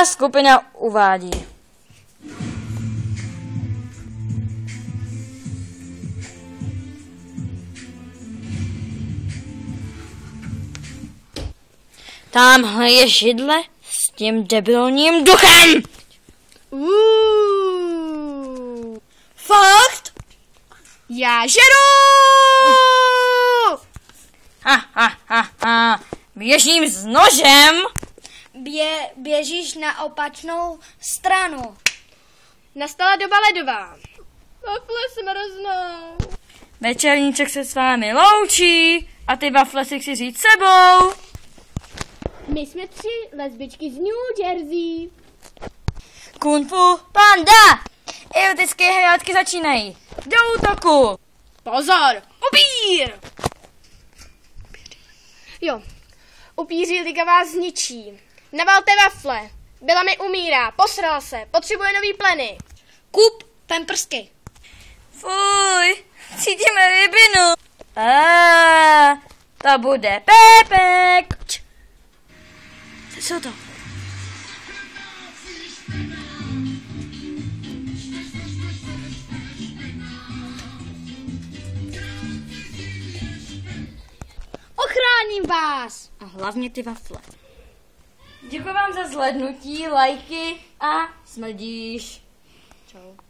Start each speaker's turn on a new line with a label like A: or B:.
A: A skupina uvádí. Tamhle je židle s tím debilním duchem.
B: Fakt? Já žeru!
A: Běžím s nožem.
B: Běžíš na opačnou stranu. Nastala doba ledová. Wafle smrznou.
A: Večerníček se s vámi loučí a ty wafle si chci říct sebou.
B: My jsme 3 lesbičky z New Jersey.
A: Kung Fu Panda. Erotické hrátky začínají. Do útoku.
B: Pozor, upír! Jo, upíří liga vás zničí. Navalte wafle. Byla mi umírá, posral se, potřebuje nový pleny. Kup pamprsky.
A: Fuj, cítíme rybinu. To bude Pepek. Co to?
B: Ochráním vás.
A: A hlavně ty wafle. Děkuji vám za zhlédnutí, lajky a smrdíš.
B: Čau.